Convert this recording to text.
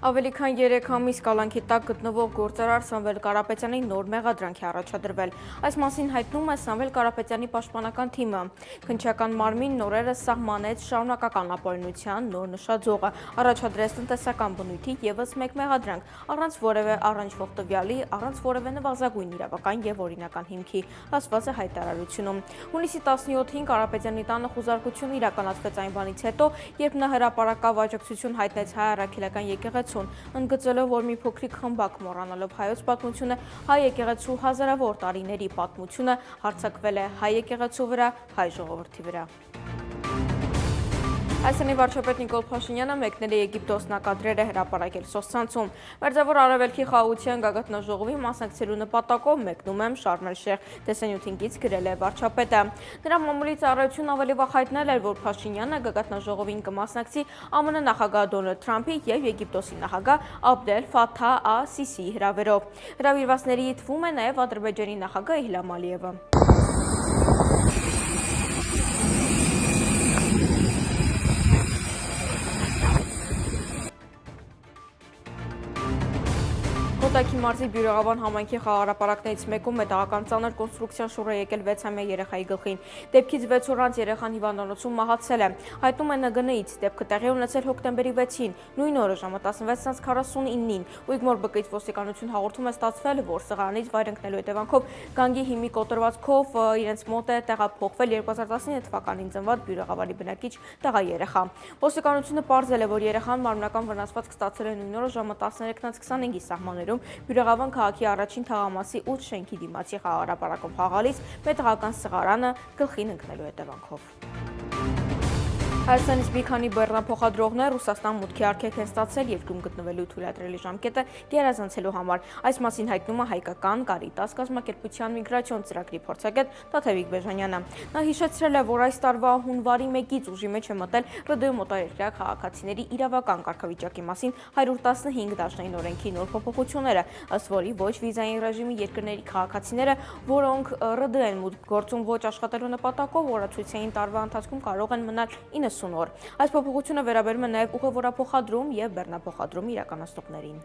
Ավելի քան 3 ամիս կալանքի տակ գտնվող գործարար Սամվել Կարապետյանի նոր մեղադրանք է առաջադրվել։ Այս մասին հայտնում է Սամվել Կարապետյանի պաշտպանական թիմը։ Քննչական մարմինն օրերս սահմանեց շարունակական ապօրինության նոր նշաձողը, առաջադրեց տնտեսական բնույթի ևս մեկ մեղադրանք, առանց որևէ առնչվող տվյալի, առանց որևէ նվազագույն իրավական եւ օրինական հիմքի, ասված է հայտարարությունում։ Հունիսի 17-ին Կարապետյանի տանը խուզարկություն իրականացվեց այն բանից հետո, երբ նա հրապարակավ աջակցություն հայտնեց հայ առաքելական եկեղեցուն, ընդգծելով, որ մի փոքրիկ խմբակ մոռանալով հայոց պատմությունը, հայ եկեղեցու հազարավոր տարիների պատմությունը հարձակվել է հայ եկեղեցու վրա, հայ ժողովրդի վրա։ Հայաստանի վարչապետ Նիկոլ Փաշինյանը մեկնել է Եգիպտոս նակադրեր է հրապարակել սոցցանցում։ Մերձավոր Արևելքի խաղաղության գագաթնաժողովի մասնակցելու նպատակով մեկնում եմ Շարմ էլ-Շեյխ, տեսանյութին կից գրել է վարչապետը։ Նրա մամուլի ծառայությունն ավելի վաղ հայտնել էր, որ Փաշինյանը գագաթնաժողովին կմասնակցի ԱՄՆ նախագահ Դոնալդ Թրամփի եւ Եգիպտոսի նախագահ Աբդել Ֆաթահ ալ-Սիսիի հրավերով։ Հրավիրվածների թվում է նաեւ Ադրբեջանի նախագահ Իլհամ Ալիևը։ Կոտայքի մարզի Բյուրեղավան համայնքի խաղահրապարակներից մեկում մետաղական ծանր կոնստրուկցիան շուռ է եկել 6-ամյա երեխայի գլխին։ Դեպքից 6 օր անց երեխան հիվանդանոցում մահացել է։ Հայտնում են ՆԳՆ-ից, դեպքը տեղի է ունեցել հոկտեմբերի 6-ին, նույն օրը ժամը 16:49-ին։ Ուիգմոր ԲԿ-ից ոստիկանություն հաղորդում է ստացվել, որ սղարանից վայր ընկնելու հետևանքով գանգի հիմի կոտրվածքով իրենց մոտ է տեղափոխվել 2019 թվականին ծնված Բյուրեղավանի բնակիչ տղա երեխա։ Ոստիկանությունը պարզել է, որ երեխան մարմնական վնասվածք ստացել է նույն օրը ժամը 13:25-ի սահմաններում Բյուրեղավան քաղաքի առաջին թաղամասի 8 շենքի դիմացի խաղահրապարակում խաղալիս մետաղական սղարանը գլխին ընկնելու հետևանքով։ Հայաստանից մի քանի բեռնափոխադրողներ Ռուսաստան մուտքի արգելք են ստացել երկրում գտնվելու թույլատրելի ժամկետը գերազանցելու համար։ Այս մասին հայտնում է հայկական Կարիտաս կազմակերպության միգրացիոն ծրագրի փորձագետ Տաթևիկ Բեժանյանը։ Նա հիշեցրել է, որ այս տարվա հունվարի 1-ից ուժի մեջ է մտել ՌԴ մոտաերկրյա քաղաքացիների իրավական կարգավիճակի մասին 115 դաշնային օրենքի նոր փոփոխությունները, ըստ որի ոչ վիզային ռեժիմի երկրների քաղաքացիները, որոնք ՌԴ են մուտք գործում ոչ աշխատելու նպատակով, օրացույցային տարվա ընթացքում կարող են մնալ 90 օր։ Այս փոփոխությունը վերաբերում է նաև ուղևորափոխադրում եւ բեռնափոխադրում իրականացնողներին։